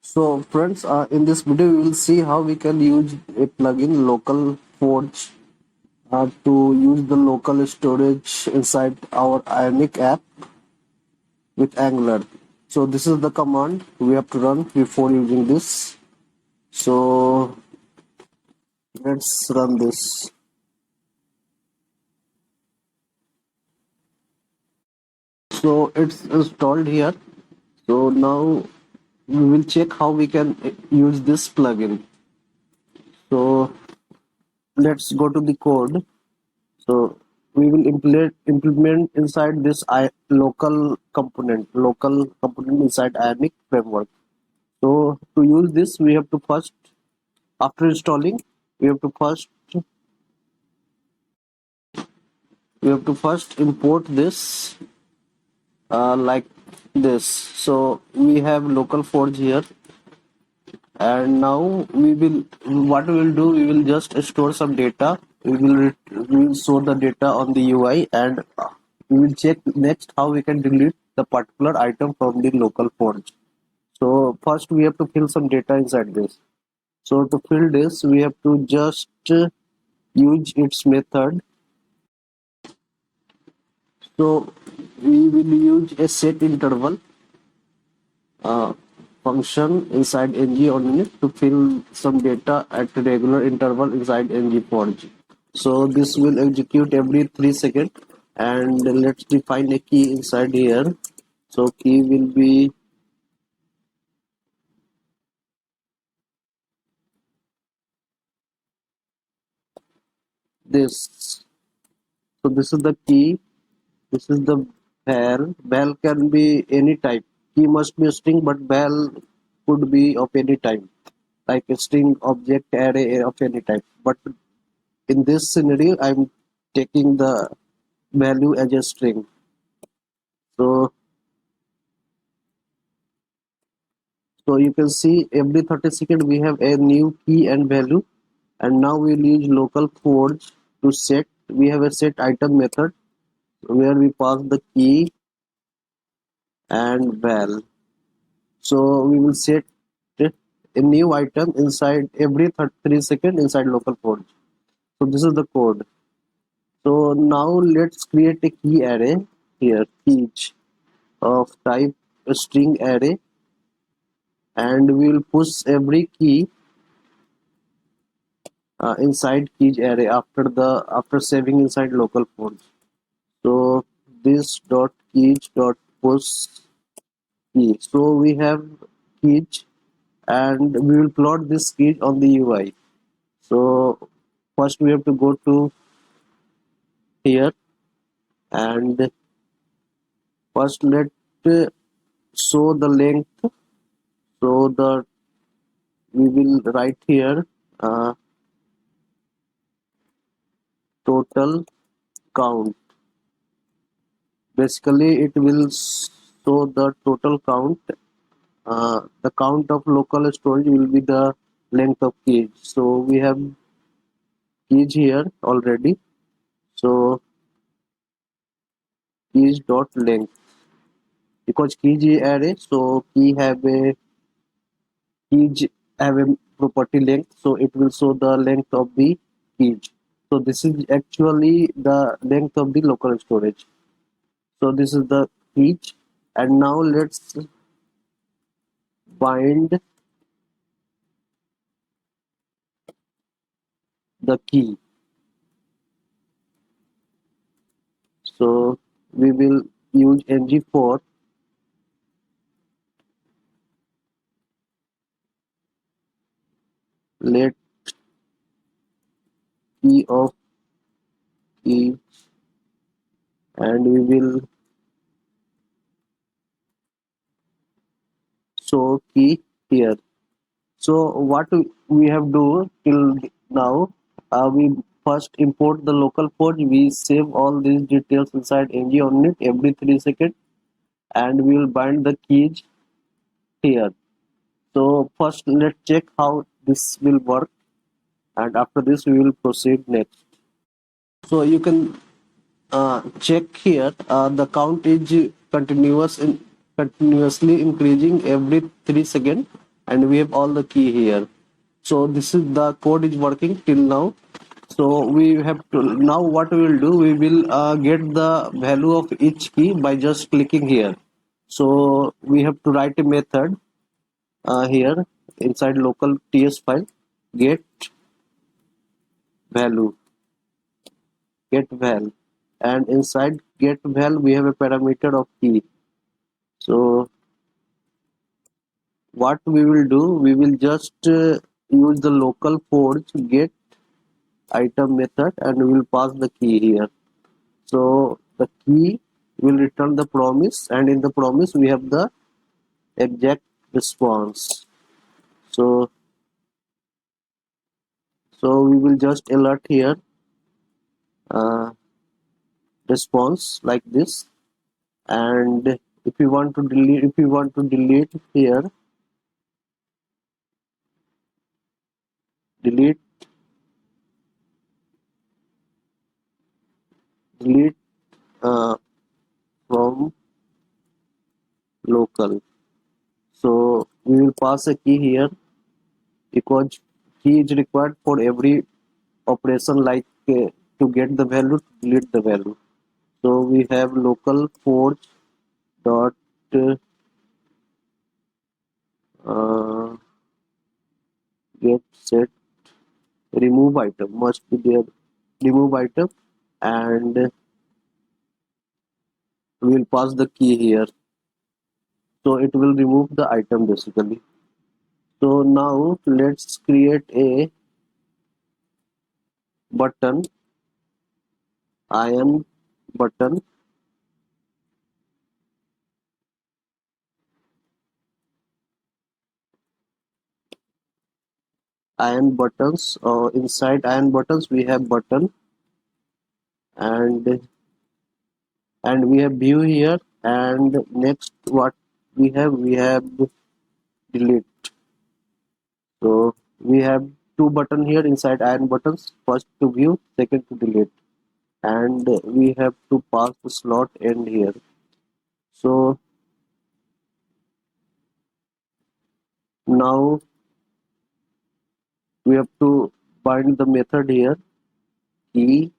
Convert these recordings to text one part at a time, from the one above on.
So friends, in this video we will see how we can use a plugin localForage to use the local storage inside our Ionic app with Angular. So this is the command we have to run before using this. So let's run this. So it's installed here. So now we will check how we can use this plugin. So let's go to the code. So we will implement inside this local component inside Ionic framework. So to use this, we have to first, after installing, we have to first import this like this. So we have localForage here, and now what we will do, we will just store some data. We will store the data on the UI, and we will check next how we can delete the particular item from the localForage. So first we have to fill some data inside this. So to fill this, we have to just use its method. So we will use a set interval function inside ng only to fill some data at a regular interval inside ngForage. So this will execute every 3 seconds, and let's define a key inside here. So key will be this. So this is the key. This is the val. Val can be any type. Key must be a string, but val could be of any type, like a string, object, array of any type. But in this scenario, I'm taking the value as a string. So you can see every 30 seconds we have a new key and value, and now we'll use localForage to set. We have a set item method where we pass the key and val. So we will set a new item inside every 3 seconds inside localForage. So this is the code. So now let's create a key array here, keys of type string array, and we will push every key inside keys array after saving inside localForage. So this dot keys dot push key. So we have keys, and we will plot this key on the UI. So first we have to go to here, and first let show the length. So we will write here total count. Basically it will show the total count. The count of local storage will be the length of keys. So we have keys here already. So keys dot length, because keys is array, so keys have a property length, so it will show the length of the keys. So this is actually the length of the local storage. So this is the keys, and now let's bind the key. So we will use ng4. Let key of key, and we will show key here. So what we have do till now, we first import the localForage. We save all these details inside ng on it every 3 seconds, and we will bind the keys here. So first let's check how this will work, and after this we will proceed next. So you can check here, the count is continuously increasing every 3 seconds, and we have all the key here. So this is the code is working till now. So we have to now what we will do, we will get the value of each key by just clicking here. So we have to write a method here inside local ts file, get value, get val, and inside get val we have a parameter of key. So what we will do, we will just use the local forge get item method and we will pass the key here. So the key will return the promise, and in the promise we have the exact response. So we will just alert here uh, response like this, and if you want to delete here, delete delete from local. So we will pass a key here because key is required for every operation, like to get the value, to delete the value. So we have local forge dot uh, get set remove item, must be there remove item, and we will pass the key here. So it will remove the item basically. So now let's create a button, iron button, iron buttons. Inside iron buttons we have button, and we have view here, and next what we have delete. So we have two button here inside iron buttons, first to view, second to delete, and we have to pass the slot end here. So now we have to bind the method here, key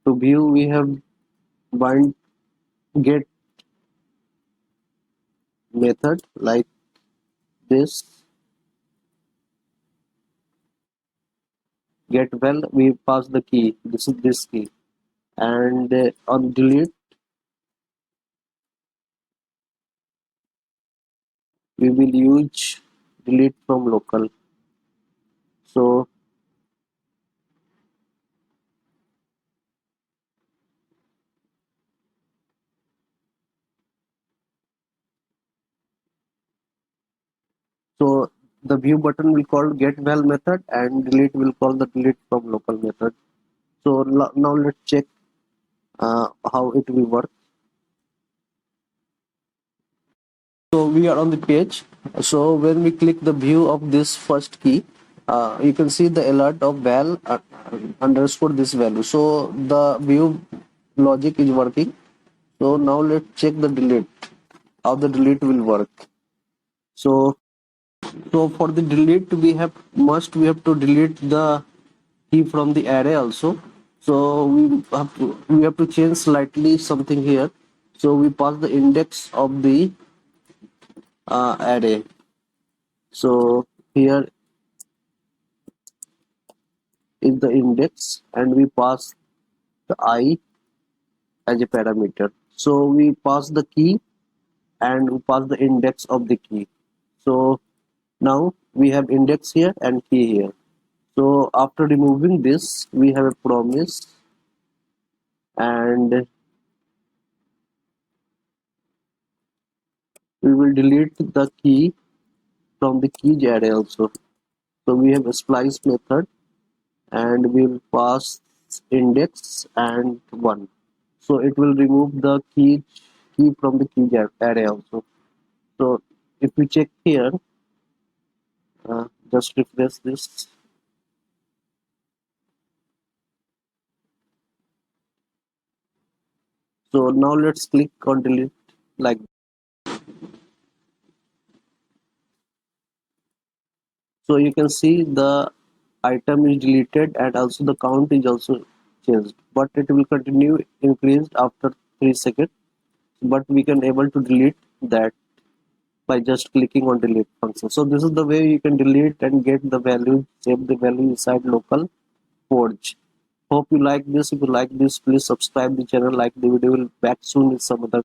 to view we have bind get method like this, get well we pass the key, this is this key, and on delete we will use delete from local. So the view button will call get val method, and delete will call the delete from local method. So now let's check how it will work. So we are on the page. So when we click the view of this first key, you can see the alert of val underscore this value. So the view logic is working. So now let's check the delete, how the delete will work. So for the delete we have to delete the key from the array also. So we have to change slightly something here. So we pass the index of the array. So here is the index, and we pass the I as a parameter. So we pass the key and we pass the index of the key. So now we have index here and key here. So after removing this, we have a promise, and we will delete the key from the keys array also. So we have a splice method, and we'll pass index and 1. So it will remove the key from the key array also. So if we check here, just refresh this. So now let's click on delete like So you can see the item is deleted and also the count is also changed, but it will continue increased after 3 seconds. But we can able to delete that by just clicking on delete function. So this is the way you can delete and get the value, save the value inside local forge. Hope you like this. If you like this, please subscribe the channel, like the video. Will back soon with some other